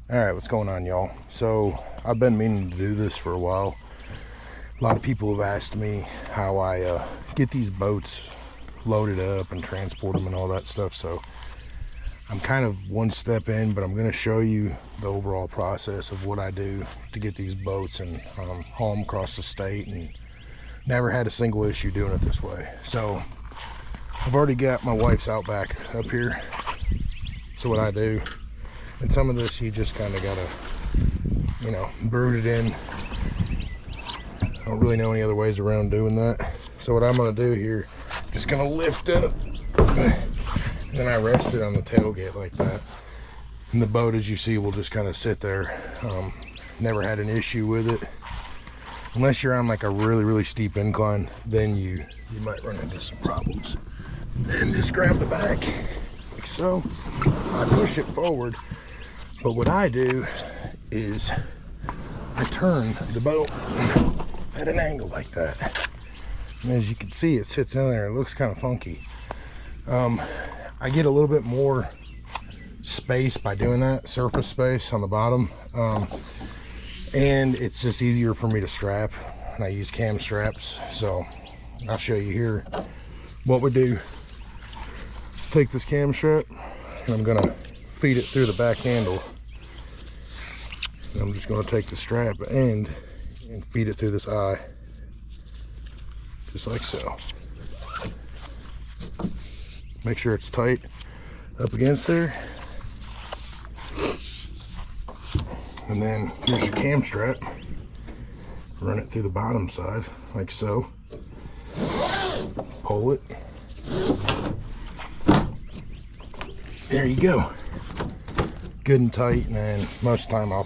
All right, what's going on, y'all? So I've been meaning to do this for a while. A lot of people have asked me how I get these boats loaded up and transport them and all that stuff. So I'm kind of one step in, but I'm going to show you the overall process of what I do to get these boats and haul them across the state, and never had a single issue doing it this way. So I've already got my wife's Outback up here. So what I do, and some of this you just kind of gotta, you know, brood it in. I don't really know any other ways around doing that. So what I'm gonna do here, just gonna lift up, and then I rest it on the tailgate like that. And the boat, as you see, will just kind of sit there. Never had an issue with it. Unless you're on like a really steep incline, then you might run into some problems. And just grab the back, like so. I push it forward. But what I do is I turn the boat at an angle like that. And as you can see, it sits in there. It looks kind of funky. I get a little bit more space by doing that, surface space on the bottom. And it's just easier for me to strap. And I use cam straps. So I'll show you here what we do. Take this cam strap and I'm gonna feed it through the back handle. I'm just going to take the strap end and feed it through this eye, just like so. Make sure it's tight up against there. And then here's your cam strap. Run it through the bottom side, like so. Pull it. There you go. Good and tight, and then most of the time I'll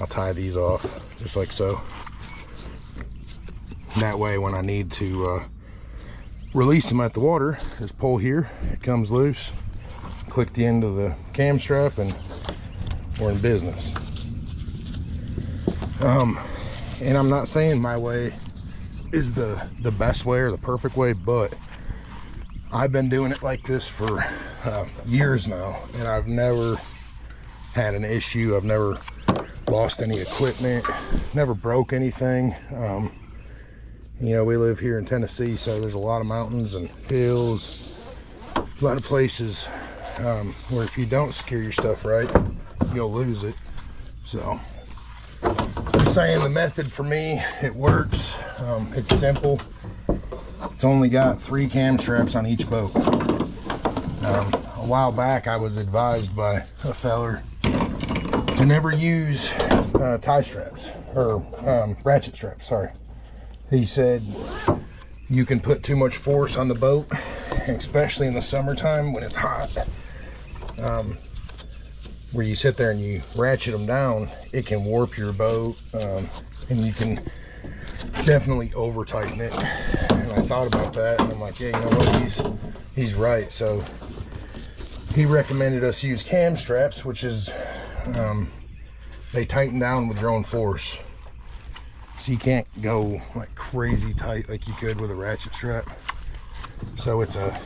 tie these off just like so. And that way when I need to release them at the water, just pull here, it comes loose, click the end of the cam strap, and we're in business. And I'm not saying my way is the best way or the perfect way, but I've been doing it like this for years now, and I've never had an issue. I've never lost any equipment, never broke anything. You know, we live here in Tennessee, so there's a lot of mountains and hills, a lot of places where if you don't secure your stuff right, you'll lose it. So just saying, the method for me, it works. It's simple. It's only got 3 cam straps on each boat. A while back I was advised by a feller to never use tie straps, or ratchet straps, sorry. He said you can put too much force on the boat, especially in the summertime when it's hot, where you sit there and you ratchet them down, it can warp your boat, and you can definitely over tighten it. And I thought about that, and I'm like, yeah, you know what, he's right. So he recommended us use cam straps, which is they tighten down with their own force, so you can't go like crazy tight like you could with a ratchet strap. So it's a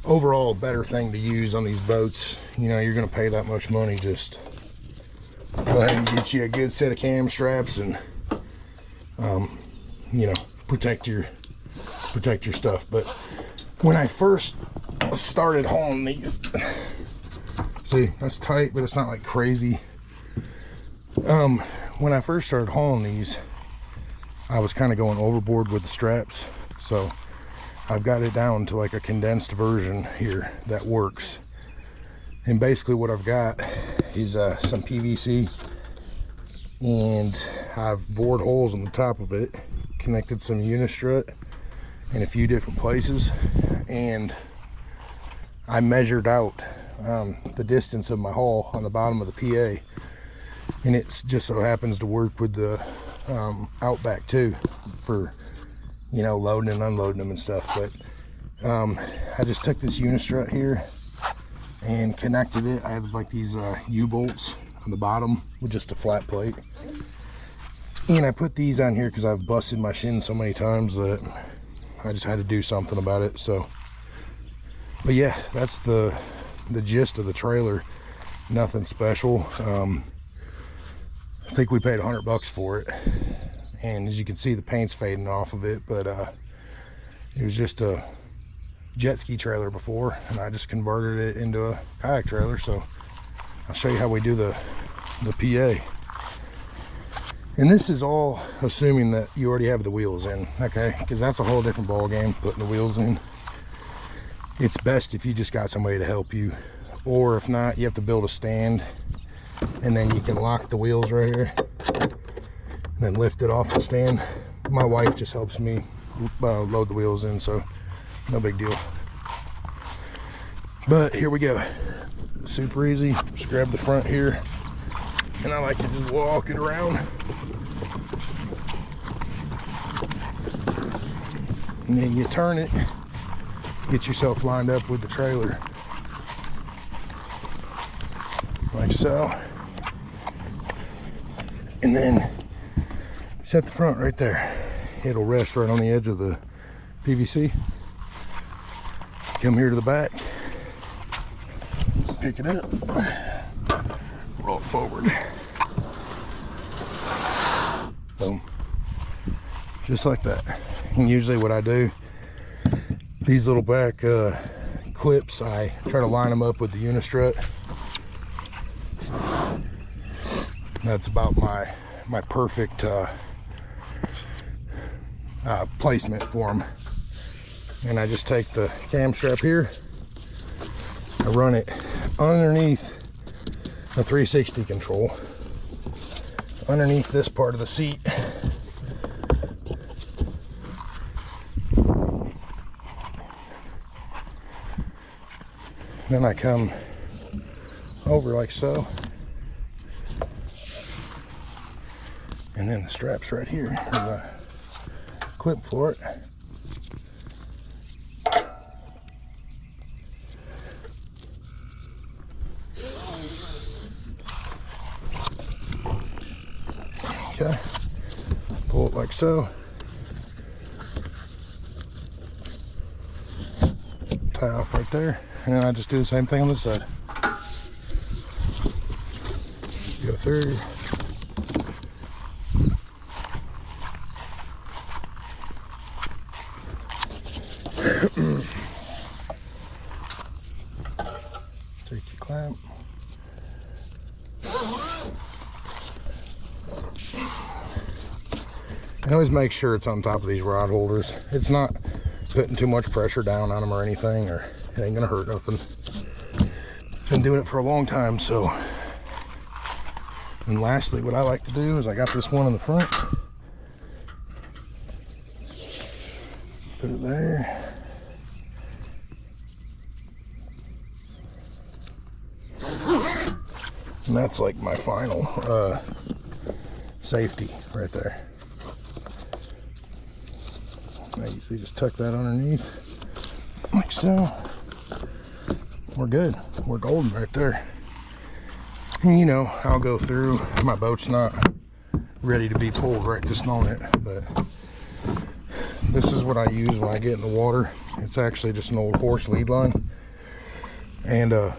overall better thing to use on these boats. You know, you're gonna pay that much money, just go ahead and get you a good set of cam straps and you know, protect your stuff. But when I first started hauling these, see, that's tight, but it's not like crazy. When I first started hauling these, I was kind of going overboard with the straps, so I've got it down to like a condensed version here that works. And basically what I've got is some PVC, and I've bored holes in the top of it, connected some unistrut in a few different places, and I measured out the distance of my hull on the bottom of the PA, and it just so happens to work with the Outback too, for, you know, loading and unloading them and stuff. But I just took this unistrut here and connected it. I have like these Ubolts on the bottom with just a flat plate, and I put these on here because I've busted my shin so many times that I just had to do something about it. So, but yeah, that's the gist of the trailer. Nothing special. I think we paid $100 for it, and as you can see, the paint's fading off of it, but it was just a jet ski trailer before, and I just converted it into a kayak trailer. So I'll show you how we do the PA. And this is all assuming that you already have the wheels in, okay? Because that's a whole different ball game, putting the wheels in. It's best if you just got somebody to help you, or if not, you have to build a stand, and then you can lock the wheels right here, and then lift it off the stand. My wife just helps me load the wheels in, so no big deal. But here we go. Super easy. Just grab the front here, and I like to just walk it around. And then you turn it, get yourself lined up with the trailer, like so. And then set the front right there. It'll rest right on the edge of the PVC. Come here to the back, pick it up, roll it forward. Boom. Just like that. And usually what I do, these little back clips, I try to line them up with the unistrut. That's about my perfect placement for them. And I just take the cam strap here, I run it underneath the 360 control, underneath this part of the seat. Then I come over like so, and then the strap's right here, there's a clip for it. Okay, pull it like so, tie off right there, and then I just do the same thing on this side. Go through. Take your clamp. And always make sure it's on top of these rod holders. It's not putting too much pressure down on them or anything, or it ain't gonna hurt nothing. Been doing it for a long time, so. And lastly, what I like to do is I got this one in the front. Put it there. And that's like my final safety right there. I usually just tuck that underneath, like so. We're good. We're golden right there. And you know, I'll go through. My boat's not ready to be pulled right this moment, but this is what I use when I get in the water. It's actually just an old horse lead line, and I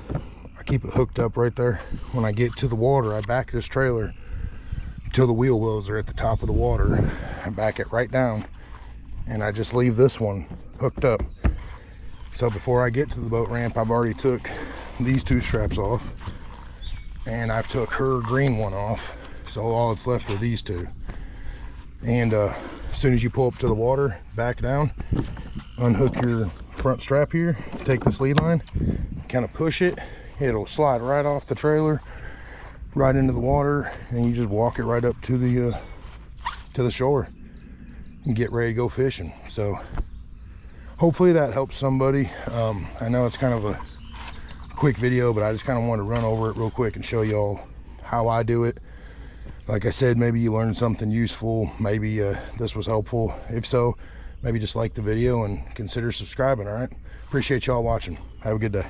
keep it hooked up right there. When I get to the water, I back this trailer till the wheel wells are at the top of the water. I back it right down, and I just leave this one hooked up. So before I get to the boat ramp, I've already took these two straps off, and I've took her green one off, so all that's left are these two. And as soon as you pull up to the water, back down, unhook your front strap here, take this lead line, kind of push it, it'll slide right off the trailer, right into the water, and you just walk it right up to the shore and get ready to go fishing. So hopefully that helps somebody. I know it's kind of a quick video, but I just kind of wanted to run over it real quick and show y'all how I do it. Like I said, maybe you learned something useful, maybe this was helpful. If so, maybe just like the video and consider subscribing. All right, appreciate y'all watching. Have a good day.